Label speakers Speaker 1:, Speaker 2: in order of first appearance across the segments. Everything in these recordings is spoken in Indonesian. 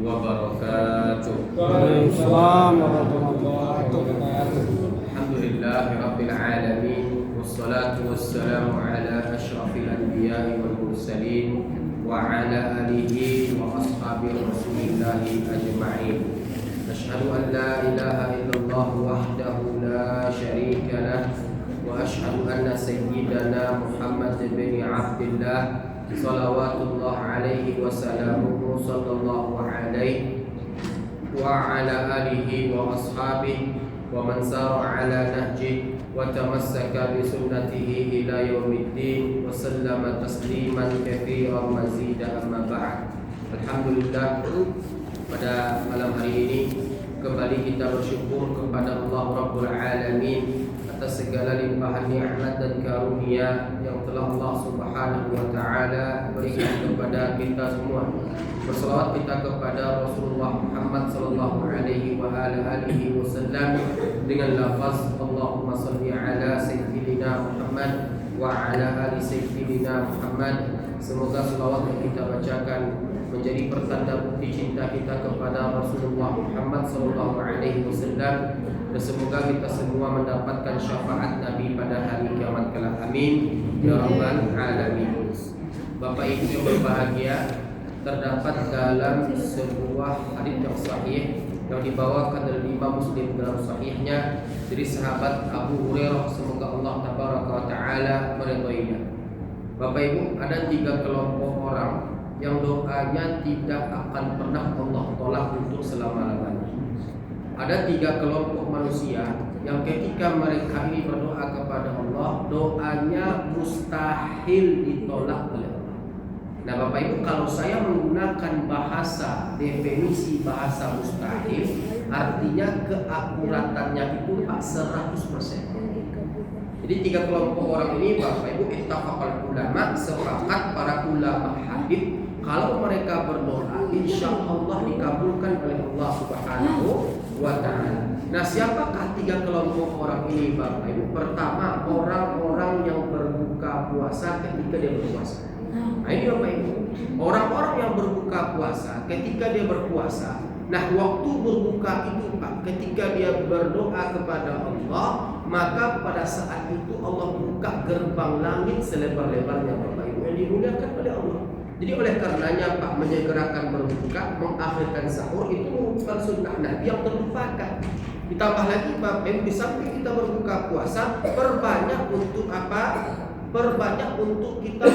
Speaker 1: wabarakatuh.
Speaker 2: Waalaikumsalam warahmatullahi wabarakatuh.
Speaker 1: Alhamdulillahi rabbil alamin, wassalatu wassalamu ala asyrafil anbiya'i wal mursalin wa ala alihi wa ashabi rasulillahi ajma'in. Asyhadu an la ilaha illallah wahdahu la syarika lah wa asyhadu anna sayyidana Muhammad bin Abdillah salawatullah alaihi wa salamuhu sallallahu alaihi wa ala alihi wa ashabihi wa man sara ala nahji wa tamassaka bi sunnatihi ila yaumiddin wa sallama tasliman katsiran mazida amma ba'd. Alhamdulillah, pada malam hari ini kembali kita bersyukur kepada Allah Rabbul Alamin atas segala limpahan nikmat dan karunia yang telah Allah Subhanahu wa taala berikan kepada kita semua. Berselawat kita kepada Rasulullah Muhammad sallallahu alaihi wa alihi wasallam dengan lafaz Allahumma shalli ala sayyidina Muhammad wa ala ali sayyidina Muhammad. Semoga selawat yang kita bacakan menjadi pertanda bukti cinta kita kepada Rasulullah Muhammad sallallahu alaihi wasallam, dan semoga kita semua mendapatkan syafaat Nabi pada hari kiamat kelak. Amin ya rabbal alamin. Bapak Ibu yang berbahagia, terdapat dalam sebuah hadis yang sahih yang dibawakan oleh Imam Muslim dalam sahihnya dari sahabat Abu Hurairah, semoga Allah tabaraka wa taala meridhoinya. Bapak Ibu, ada 3 kelompok orang yang doanya tidak akan pernah Allah tolak untuk selama-lamanya. Ada 3 kelompok manusia yang ketika mereka ini berdoa kepada Allah, doanya mustahil ditolak oleh Allah. Nah Bapak Ibu, kalau saya menggunakan bahasa definisi bahasa mustahil, artinya keakuratannya itu 100%. Jadi 3 kelompok orang ini Bapak Ibu, ittafaqal ulama, sepakat para ulama hadis, kalau mereka berdoa insya Allah dikabulkan oleh Allah Subhanahu wa ta'ala. Nah siapakah 3 kelompok orang ini Bapak Ibu? Pertama, orang-orang yang berbuka puasa ketika dia berpuasa. Nah ini Bapak Ibu, orang-orang yang berbuka puasa ketika dia berpuasa. Nah waktu berbuka itu Pak, ketika dia berdoa kepada Allah, maka pada saat itu Allah buka gerbang langit selebar-lebarnya Bapak Ibu yang dimuliakan oleh Allah. Jadi oleh karenanya Pak, menyegerakan berbuka, mengakhirkan sahur itu merupakan sunnah Nabi yang terlupakan. Ditambah lagi Bapak Ibu, di samping kita berbuka puasa, perbanyak untuk apa? Perbanyak untuk kita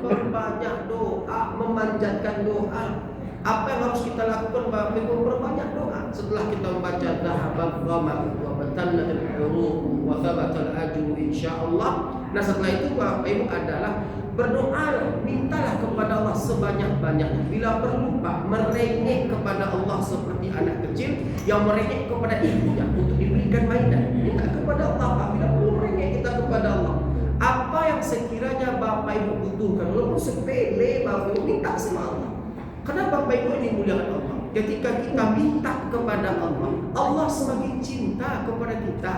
Speaker 1: perbanyak doa, memanjatkan doa. Apa yang harus kita lakukan Bapak Ibu? Perbanyak doa. Setelah kita membaca dhahabal ghamam wa batannatil huruq wa thabatal ajru insyaallah. Nah setelah itu Bapak Ibu adalah berdoa, mintalah kepada Allah sebanyak-banyaknya. Bila perlu Pak, merengek kepada Allah seperti anak kecil yang merengek kepada ibunya untuk diberikan mainan. Minta kepada Allah Pak, bila perlu merengek kita kepada Allah. Apa yang sekiranya Bapak Ibu butuhkan, walaupun sepele Bapak Ibu minta sama Allah. Karena Bapak Ibu ini muliakan Allah. Ketika kita minta kepada Allah, Allah semakin cinta kepada kita.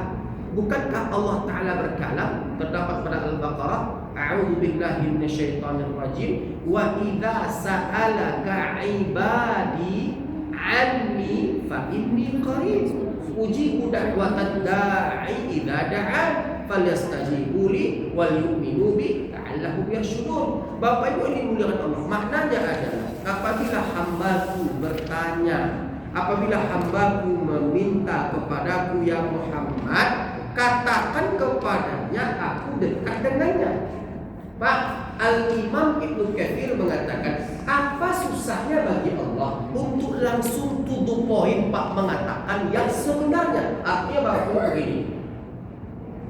Speaker 1: Bukankah Allah Ta'ala berkalam, terdapat pada Al-Baqarah, A'udzu billahi minasyaitonir rajim, wa idza sa'alaka 'ibadi 'anni fa inni qarib ujibu da'watad da'i idza da'an falyastajibu li wal yu'minu bi la'allahum yarshudun. Bapak Ibu ini muliakan Allah. Maknanya adalah apabila hambaku bertanya, apabila hambaku meminta kepadaku ya Muhammad, katakan kepadanya aku dekat dengannya. Pak, Al-Imam Ibnu Katsir mengatakan, apa susahnya bagi Allah untuk langsung to the point Pak, mengatakan yang sebenarnya. Artinya Bapak begini,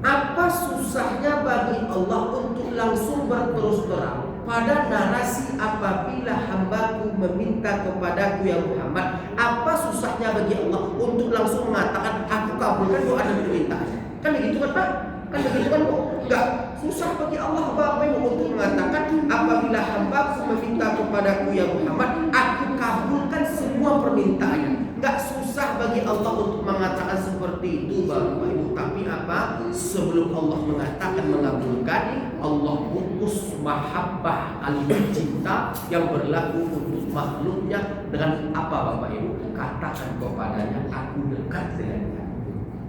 Speaker 1: apa susahnya bagi Allah untuk langsung berterus terang pada narasi apabila hambaku meminta kepadaku ya Muhammad. Apa susahnya bagi Allah untuk langsung mengatakan aku kabulkan doa dan permintaannya? Kan begitu kan Pak? Kan begitu kan Bu? Enggak susah bagi Allah Bapak Ibu untuk mengatakan apabila hambaku meminta kepadaku ya Muhammad, aku kabulkan semua permintaannya. Enggak susah bagi Allah untuk mengatakan seperti itu Bapak Ibu. Tapi apa? Sebelum Allah mengatakan mengabulkan, Allah utus mahabbah kalimat cinta yang berlaku untuk makhluknya dengan apa Bapak Ibu? Katakan kepadanya, aku dekat dengannya.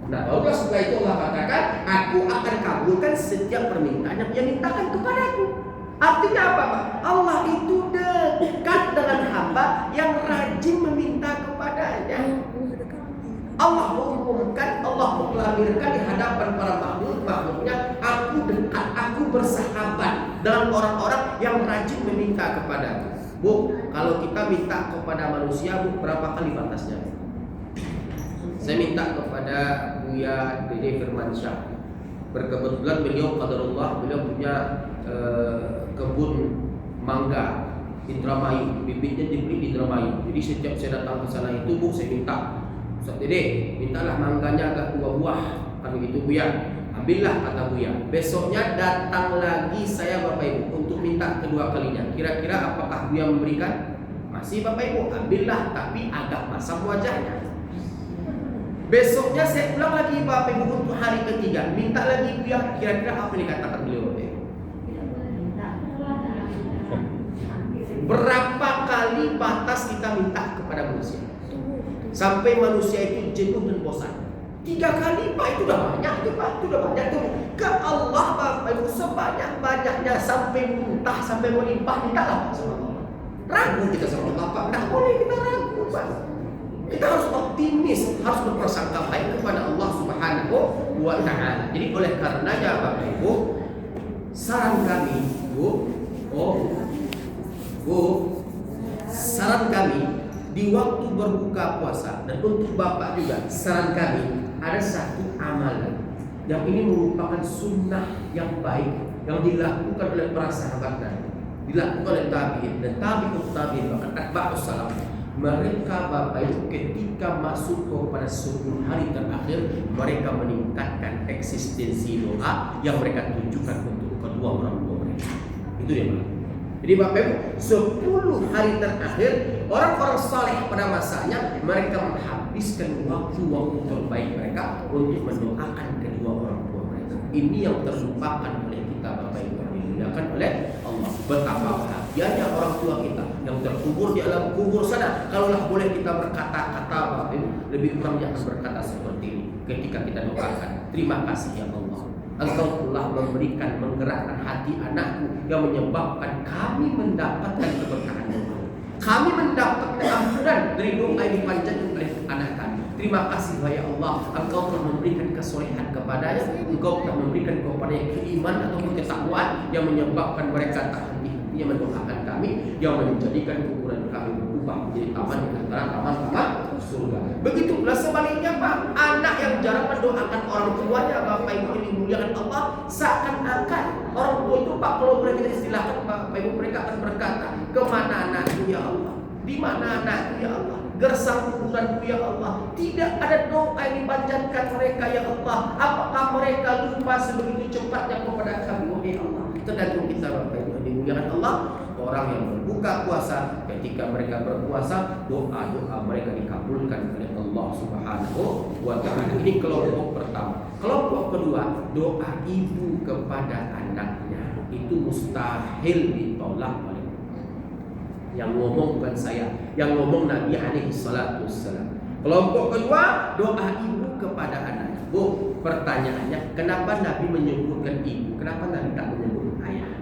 Speaker 1: Nah, barulah setelah itu Allah katakan, aku akan kabulkan setiap permintaan yang dia mintakan kepadaku. Artinya apa Pak? Allah itu dekat dengan hamba yang rajin meminta kepadanya. Allah mengumumkan, Allah mengamirkan di hadapan para makhluknya, aku dekat, aku bersahabat dengan orang-orang yang rajin meminta kepadaku. Bu, kalau kita minta kepada manusia, Bu, berapa kali batasnya? Saya minta kepada Buya Dede Firmansyah. Berkebetulan beliau qadarullah, beliau punya kebun mangga Indramayu, bibitnya dibeli di Indramayu. Jadi setiap saya datang ke sana itu, Bu, saya minta, Ustaz Dede, mintalah mangganya agak 2 buah, kan begitu Buya. Ambillah kata Buya. Besoknya datang lagi saya Bapak Ibu untuk minta kedua kalinya. Kira-kira apakah Buya memberikan? Masih Bapak Ibu, ambillah, tapi agak masam wajahnya. Besoknya saya ulang lagi Bapak Ibu untuk hari ketiga, minta lagi Buya. Kira-kira apa yang dikatakan beliau Bapak Ibu? Berapa kali batas kita minta kepada manusia sampai manusia itu jenuh dan bosan? 3 kali Pak, itu udah banyak tuh Pak, itu udah banyak tuh. Ke Allah Bapak Ibu sebanyak-banyaknya sampai muntah, sampai melimpah, mintalah sama Allah. Ragu kita sama Allah Pak, tidak boleh kita ragu Pak. Kita harus optimis, harus berprasangka baik kepada Allah Subhanahu wa Ta'ala. Jadi oleh karenanya Bapak Ibu, saran kami saran kami di waktu berbuka puasa, dan untuk Bapak juga saran kami, ada satu amalan yang ini merupakan sunnah yang baik yang dilakukan oleh para sahabat Nabi, dilakukan oleh tabi'in dan tabi'in bahkan atba'us salaf. Mereka Bapak Ibu ketika masuk kepada 10 hari terakhir, mereka meningkatkan eksistensi doa yang mereka tunjukkan untuk kedua orang tua mereka. Itu dia Pak. Jadi Bapak Ibu, 10 hari terakhir orang-orang saleh pada masanya mereka menghabiskan waktu-waktu terbaik mereka untuk mendoakan kedua orang tua mereka. Ini yang terlupakan oleh kita Bapak Ibu, dimuliakan oleh Allah. Betapa bahagianya orang tua kita yang terkubur di alam kubur sana. Kalaulah boleh kita berkata-kata Bapak Ibu, lebih kurangnya akan berkata seperti ini ketika kita doakan, terima kasih ya Allah, Engkau telah memberikan, menggerakkan hati anakku yang menyebabkan kami mendapatkan keberkahan doa. Kami mendapatkan ampunan dari doa yang dipanjatkan oleh anak kami. Terima kasih ya Allah, Engkau telah memberikan kesolehan kepadanya, Engkau telah memberikan kepadanya keimanan ataupun ketakwaan yang menyebabkan mereka tak henti-hentinya mendoakan kami, yang menjadikan kuburan kami berubah menjadi taman di antara taman-taman surga. Begitu pula sebaliknya Pak, anak yang jarang mendoakan orang tuanya Bapak Ibu yang dimuliakan Allah, seakan-akan orang tua itu Pak, kalau boleh kita istilahkan Bapak Ibu, mereka akan berkata, kemana anakku ya Allah? Di mana anakku ya Allah? Gersang kuburanku ya Allah. Tidak ada doa yang dipanjatkan mereka ya Allah. Apakah mereka lupa sebegitu cepatnya kepada kami ya Allah? Tergantung kita Bapak Ibu yang dimuliakan Allah. Orang yang berbuka puasa, ketika mereka berpuasa, doa-doa mereka dikabulkan oleh Allah Subhanahu wa Ta'ala. Ini kelompok pertama. Kelompok kedua, doa ibu kepada anaknya itu mustahil ditolak oleh Allah. Yang ngomong bukan saya, yang ngomong Nabi alaihi salatu wassalam. Kelompok kedua, doa ibu kepada anaknya. Bu, pertanyaannya, kenapa Nabi menyebutkan ibu? Kenapa Nabi tak menyebut ayah?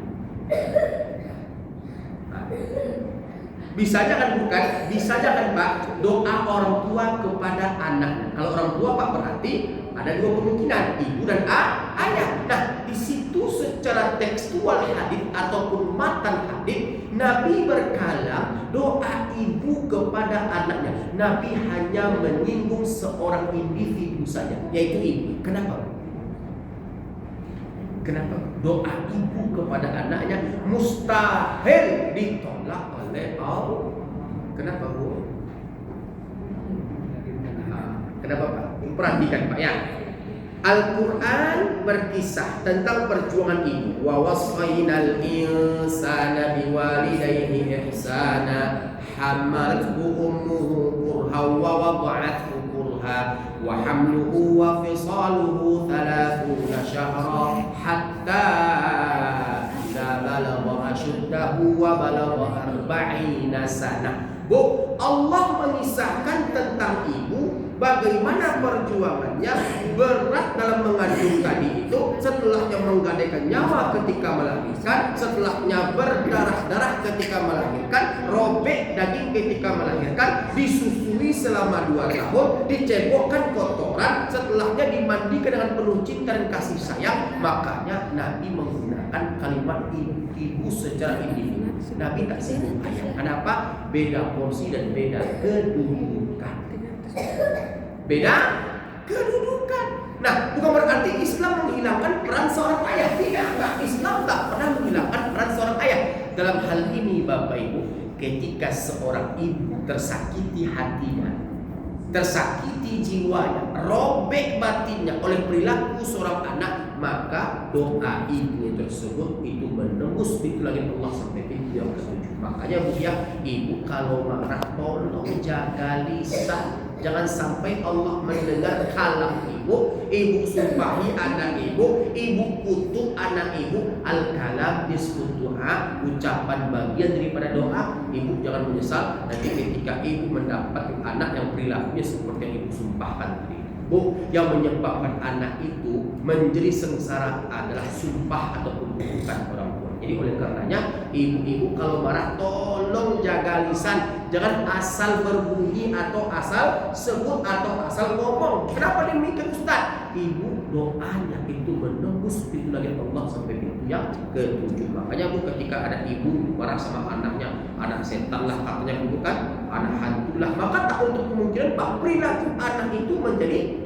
Speaker 1: Bisa aja kan bukan? Bisa aja kan Pak, doa orang tua kepada anaknya. Kalau orang tua Pak berarti ada 2 kemungkinan, ibu dan ayah. Nah, di situ secara tekstual hadis ataupun matan hadis, Nabi berkalam doa ibu kepada anaknya. Nabi hanya menyinggung seorang individu saja, yaitu ibu. Kenapa? Kenapa? Doa ibu kepada anaknya mustahil ditolak oleh Allah. Kenapa Bu? Kenapa Pak? Perhatikan Pak ya. Al-Quran berkisah tentang perjuangan ibu. Wa wasainal insana biwalidayhi ihsana, hamalathu ummuhu kurha wa wada'athu kurha زوجها وحمله وفصاله 30 شهرا حتى إذا بلغ أشده وبلغ 40 سنة. Bu, Allah mengisahkan tentang ibu, bagaimana perjuangannya berat dalam mengandung tadi itu, setelahnya menggadaikan nyawa ketika melahirkan, setelahnya berdarah-darah ketika melahirkan, robek daging ketika melahirkan, disusui selama 2 tahun, dicebokkan kotoran, setelahnya dimandikan dengan penuh cinta dan kasih sayang. Makanya Nabi menggunakan kalimat ibu secara individu. Nabi tak sebut ayah. Kenapa? Beda porsi dan beda kedudukan. Beda kedudukan. Nah, bukan berarti Islam menghilangkan peran seorang ayah. Tidak. Islam tak pernah menghilangkan peran seorang ayah. Dalam hal ini Bapak Ibu, ketika seorang ibu tersakiti hatinya, tersakiti jiwanya, robek batinnya oleh perilaku seorang anak, maka doa ibu tersebut itu menembus pintu langit Allah sampai pintu yang ke-7. Makanya Bu ya, ibu kalau marah tolong jaga lisan. Jangan sampai Allah mendengar kalam ibu, ibu sumpahi anak ibu, ibu kutuk anak ibu. Al-kalam nisfutuha, ucapan bagian daripada doa. Ibu jangan menyesal nanti ketika ibu mendapat anak yang perilakunya seperti yang ibu sumpahkan tadi. Bu, yang menyebabkan anak itu menjadi sengsara adalah sumpah ataupun kutukan orang tua. Jadi oleh karenanya ibu-ibu kalau marah tolong jaga lisan. Jangan asal berbunyi atau asal sebut atau asal ngomong. Kenapa demikian Ustaz? Ibu doanya itu menembus pintu langit Allah sampai pintu yang ke-7. Makanya Bu, ketika ada ibu marah sama anaknya, anak setan lah katanya Bu kan, anak hantu lah, maka tak untuk kemungkinan Pak perilaku anak itu menjadi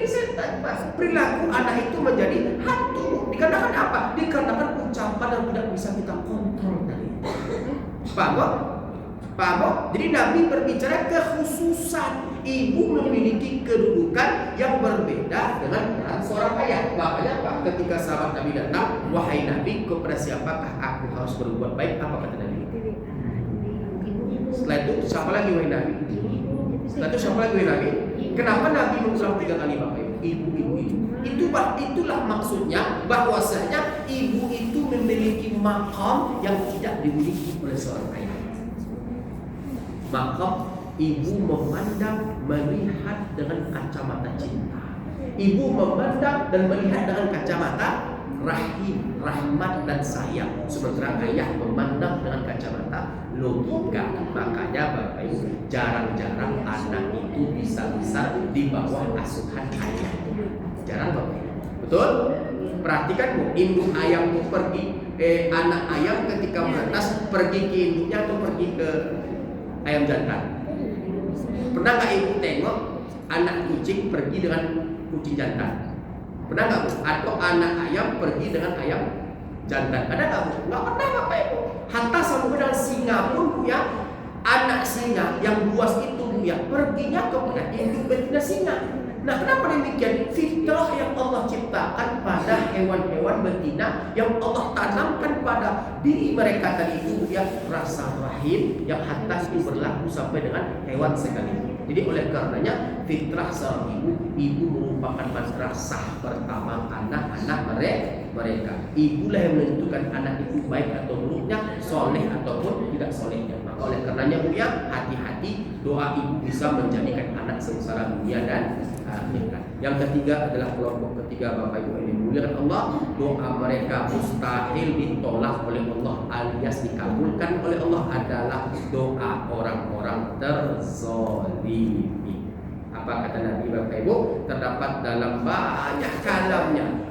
Speaker 1: setan, Pak. Perilaku anak itu menjadi hantu. Dikarenakan apa? Dikarenakan ucapan yang tidak bisa kita kontrol tadi. Paham? Jadi Nabi berbicara kekhususan ibu memiliki kedudukan yang berbeda dengan peran seorang ayah. Makanya Pak, ketika sahabat Nabi datang, wahai Nabi, kepada siapakah aku harus berbuat baik? Apa kata Nabi? Setelah itu siapa lagi wahai Nabi? Kenapa Nabi mengulang 3 kali Bapak Ibu? Ibu. Itulah maksudnya bahwasanya ibu itu memiliki maqam yang tidak dimiliki oleh seorang ayah. Maqam ibu memandang, melihat dengan kacamata cinta. Ibu memandang dan melihat dengan kacamata rahim, rahmat dan sayang. Sementara ayah memandang dengan kacamata logika. Makanya Bapak Ibu, jarang-jarang anak itu bisa besar di bawah asuhan ayah. Jarang Bapak Ibu. Betul? Perhatikan Bu, induk ayam itu pergi, anak ayam ketika menetas pergi ke induknya atau pergi ke ayam jantan. Pernah nggak ibu tengok anak kucing pergi dengan kucing jantan? Pernah nggak Bu? Atau anak ayam pergi dengan ayam jantan? Ada nggak Bu? Nggak pernah Bapak Ibu. Hatta sampai dengan singa pun Bu ya, anak singa yang buas itu Bu ya, perginya kepada induk betina singa. Nah, kenapa demikian? Fitrah yang Allah ciptakan pada hewan-hewan betina yang Allah tanamkan pada diri mereka tadi itu ya, rasa rahim yang hatta itu berlaku sampai dengan hewan sekalipun. Jadi oleh karenanya fitrah seorang ibu merupakan madrasah pertama anak-anak mereka. Ibulah yang menentukan anak itu baik atau buruknya, soleh ataupun tidak solehnya. Maka oleh karenanya Bu ya, hati-hati doa ibu bisa menjadikan anak sengsara dunia dan akhirat. Yang ketiga adalah kelompok ketiga Bapak Ibu ini dimuliakan Allah, doa mereka mustahil ditolak oleh Allah alias dikabulkan oleh Allah adalah doa orang-orang terzalimi. Apa kata Nabi Bapak Ibu? Terdapat dalam banyak kalamnya.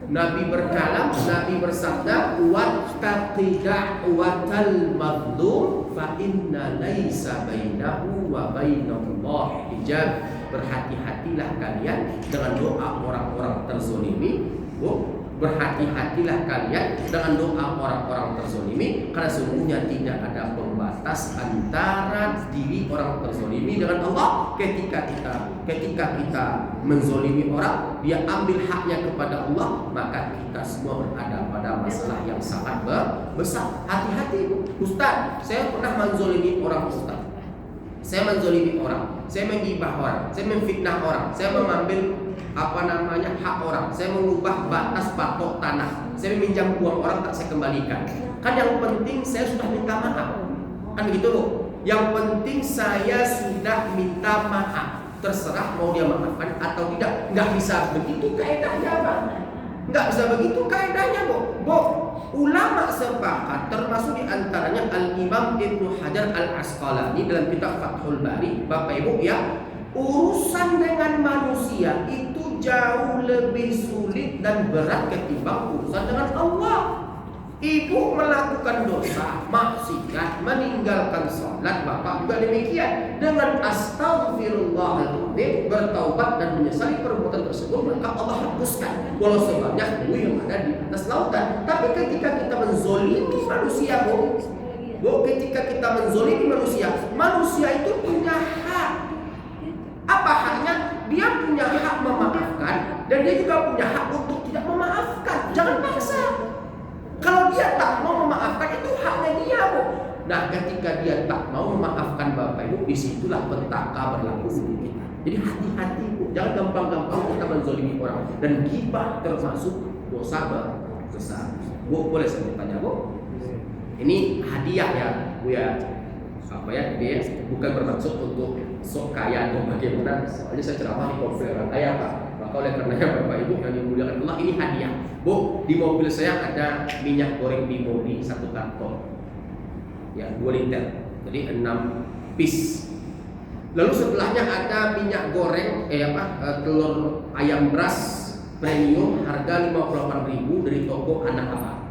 Speaker 1: Nabi berkalam, Nabi bersabda, wattaqi da'watal mazlum fa inna laisa bainahu wa bainallahi hijab. Berhati-hatilah kalian dengan doa orang-orang terzalimi. Berhati-hatilah kalian dengan doa orang-orang terzalimi, karena sesungguhnya tidak ada pembatas antara diri orang terzalimi dengan Allah. Ketika kita menzalimi orang, dia ambil haknya kepada Allah, maka kita semua berada pada masalah yang sangat besar. Hati-hati Ustaz, saya pernah menzalimi orang Ustaz. saya menzolimi orang, saya menggibah orang, saya memfitnah orang, saya mengambil hak orang, saya mengubah batas patok tanah, saya meminjam uang orang tak saya kembalikan. Kan yang penting saya sudah minta maaf, kan begitu loh. Yang penting saya sudah minta maaf. Terserah mau dia maafkan atau tidak. Nggak bisa begitu kaedahnya, Pak. Nggak bisa begitu kaedahnya, Bu. Ulama sepakat, termasuk diantaranya Al-Imam Ibnu Hajar Al-Asqalani dalam kitab Fathul Bari, Bapak Ibu ya, urusan dengan manusia itu jauh lebih sulit dan berat ketimbang urusan dengan Allah. Ibu melakukan dosa, maksiat, meninggalkan sholat, bapak juga demikian. Dengan astagfirullahaladzim, bertaubat dan menyesali perbuatan tersebut, maka Allah hapuskan walau sebanyak bumi yang ada di atas lautan. Tapi ketika kita menzolimi manusia, ketika kita menzolimi manusia, manusia itu punya hak. Apa haknya? Dia punya hak memaafkan, dan dia juga punya hak untuk tidak memaafkan. Jangan paksa. Kalau dia tak mau memaafkan, itu haknya dia, Bu. Nah, ketika dia tak mau memaafkan Bapak Ibu, disitulah petaka berlaku di kita. Jadi hati-hati, Bu. Jangan gampang-gampang kita menzolimi orang. Dan ghibah termasuk dosa besar. Bu, boleh saya bertanya, Bu? Ini hadiah ya, Bu ya. Apa ya? Dia bukan bermaksud untuk sok kaya atau bagaimana. Soalnya saya ceramah di konferensi orang kaya, Pak. Maka oleh karenanya Bapak Ibu yang dimuliakan Allah, ini hadiah. Bu, di mobil saya ada minyak goreng Bimoli 1 karton. Ya, 2 liter. Jadi 6 piece. Lalu setelahnya ada minyak goreng telur ayam beras premium harga 58.000 dari toko Anak Apa.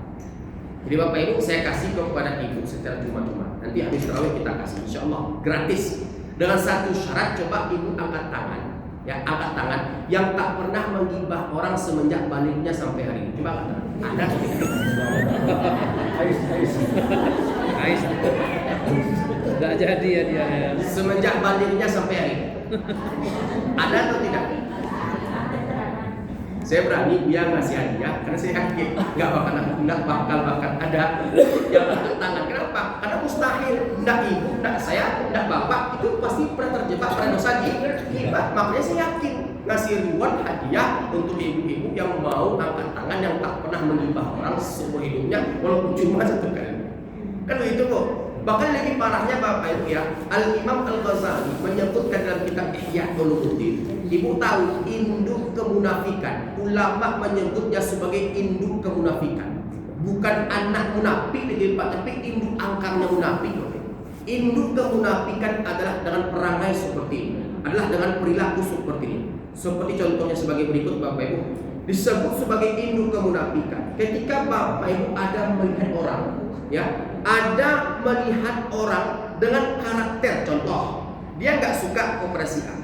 Speaker 1: Jadi Bapak Ibu, saya kasih kepada Ibu secara cuma-cuma. Nanti habis tarawih kita kasih, insyaallah gratis. Dengan satu syarat, coba Ibu angkat tangan. Ya, angkat tangan yang tak pernah menggibah orang semenjak baliknya sampai hari ini. Coba angkat tangan. Ada atau tidak?
Speaker 2: Ais. Enggak jadi ya dia.
Speaker 1: Semenjak baliknya sampai hari ini. Ada atau tidak? Saya berani dia ngasih hadiah karena saya yakin nggak bakal ada yang angkat tangan. Kenapa? Karena mustahil. Nggak ibu, nggak saya, nggak bapak itu pasti pernah terjebak pada dosa ghibah. Makanya saya yakin ngasih reward hadiah untuk ibu-ibu yang mau angkat tangan yang tak pernah menggibah orang seumur hidupnya walaupun cuma 1 kali. Kan begitu, Bu. Bahkan lebih parahnya Bapak Ibu ya, Al-Imam Al-Ghazali menyebutkan dalam kitab Ihya Ulumuddin. Ibu tahu induk kemunafikan, ulama menyebutnya sebagai induk kemunafikan. Bukan anak munafik tapi induk angkarnya munafik. Induk kemunafikan adalah dengan perangai seperti ini, adalah dengan perilaku seperti ini. Seperti contohnya sebagai berikut Bapak Ibu. Disebut sebagai induk kemunafikan. Ketika Bapak Ibu ada melihat orang, ya, ada melihat orang dengan karakter, contoh dia nggak suka kepada si A,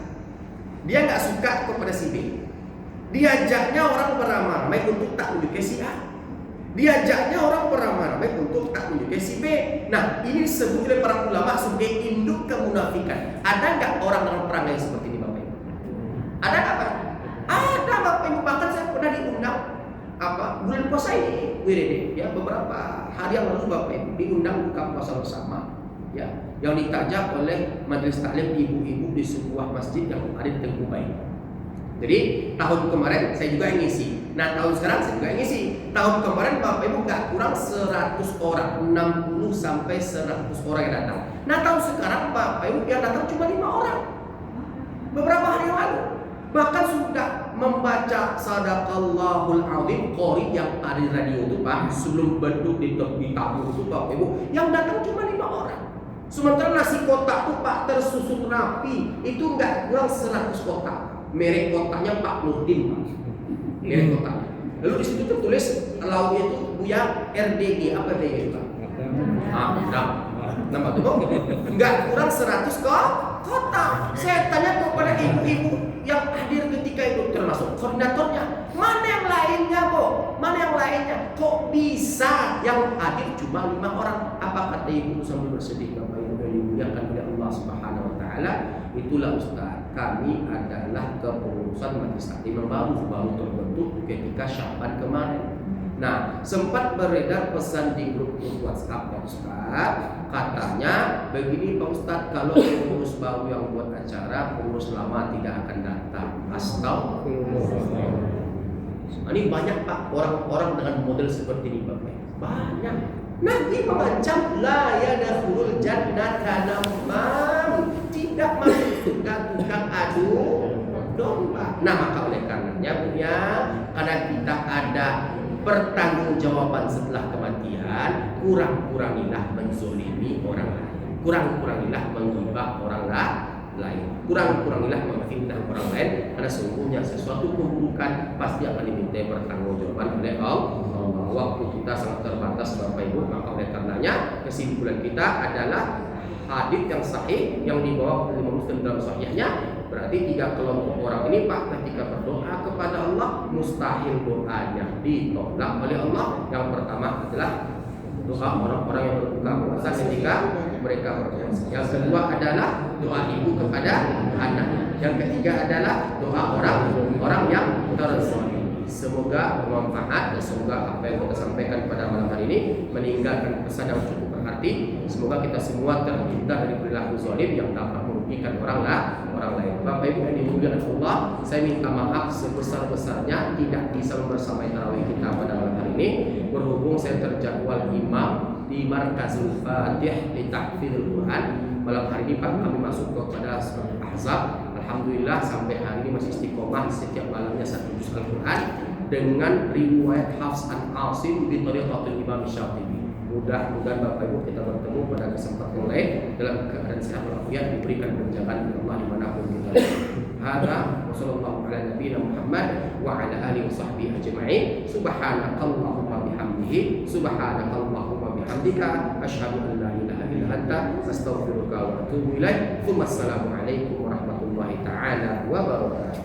Speaker 1: dia nggak suka kepada si B, diajaknya orang beramai-ramai untuk tak menyukai si A, diajaknya orang beramai-ramai untuk tak menyukai si B. Nah, ini disebut oleh para ulama sebagai induk kemunafikan. Ada nggak orang dengan perangai seperti ini, Bapak Ibu? Ada nggak, Pak? Ada, Bapak Ibu. Bahkan saya pernah diundang bulan puasa ini WDD ya, beberapa hari yang lalu Bapak Ibu diundang buka puasa bersama ya, yang ditajak oleh majelis taklim ibu-ibu di sebuah masjid yang ada di Tengku Baik. Jadi tahun kemarin saya juga ngisi. Nah, tahun sekarang saya juga ngisi. Tahun kemarin Bapak Ibu gak kurang 100 orang, 60 sampai 100 orang yang datang. Nah, tahun sekarang Bapak Ibu yang datang cuma 5 orang. Beberapa hari yang lalu bahkan sudah membaca sadaqallahul azim qori yang ada di radio itu, Pak, sebelum bentuk di tabung itu Bapak Ibu, yang datang cuma 5 orang. Sementara nasi kotak itu, Pak, tersusun rapi, itu enggak kurang 100 kotak. Merek kotaknya Pak Nurdin, Pak. Merek kotak. Lalu di situ tertulis lauknya itu Buya RDG, apa dia, Pak? Nampak tuh, enggak kurang 100 kotak. Saya tanya kepada ibu-ibu yang hadir ketika itu, termasuk koordinatornya, mana yang lainnya, Bu? Mana yang lainnya? Kok bisa yang hadir cuma 5 orang? Apa kata ibu sambil bersedih? Bapak Ibu yang dimuliakan oleh Allah Subhanahu wa taala, itulah Ustaz, kami adalah kepengurusan majelis taklim baru terbentuk ketika Syaban kemarin. Nah, sempat beredar pesan di grup WhatsApp Pak Ustaz, katanya begini Pak Ustaz, kalau pengurus baru tahu yang buat acara pengurus lama tidak akan datang. Astagfirullah. Ini banyak Pak orang-orang dengan model seperti ini Bapak. Banyak. Nabi mengancam la yadkhulul jannata namam, tidak masuk surga tukang adu domba. Nah maka oleh karenanya punya, karena kita ada pertanggungjawaban setelah kematian, kurang-kurangilah menzolimi orang lain, kurang-kurangilah menghibah orang lain, kurang-kurangilah memfitnah orang lain, karena sesungguhnya sesuatu keburukan pasti akan diminta pertanggungjawaban oleh Allah. Waktu kita sangat terbatas Bapak Ibu, maka oleh karenanya kesimpulan kita adalah hadits yang sahih yang dibawa oleh Imam Muslim dalam sahihnya, berarti 3 kelompok orang ini Pak ketika berdoa kepada Allah mustahil doanya ditolak oleh Allah. Yang pertama adalah doa orang-orang yang berbuka puasa ketika mereka berpuasa. Yang kedua adalah doa ibu kepada anaknya. Yang ketiga adalah doa orang-orang yang terzalimi. Semoga bermanfaat dan semoga apa yang kita sampaikan pada malam hari ini meninggalkan pesan yang cukup berarti. Semoga kita semua terhindar dari perilaku zalim yang dapat merugikan orang lain. Bapak Ibu yang dimuliakan Allah, saya minta maaf sebesar-besarnya tidak bisa membersamai tarawih kita pada malam hari ini, berhubung saya terjadwal imam di Markazul Fatih di Tahfidzul Quran. Malam hari ini Pak kami masuk kepada surat Ahzab. Alhamdulillah sampai hari ini masih istiqomah setiap malamnya 1 juz Al-Quran dengan riwayat Hafs an Asim di Thariqatul Imam Syafi'i. Mudah-mudahan Bapak Ibu kita bertemu pada kesempatan yang lain dalam keadaan sehat walafiat, diberikan penjagaan oleh Allah dimanapun kita berada. Hada wa sallallahu ala nabiyina Muhammad wa ala alihi wa sahbihi ajma'in. Subhanakallahumma bihamdihi, subhanakallahumma bihamdika, asyhadu an la ilaha illa anta, astaghfiruka wa atubu ilaik. Assalamu alaikum warahmatullahi taala wabarakatuh.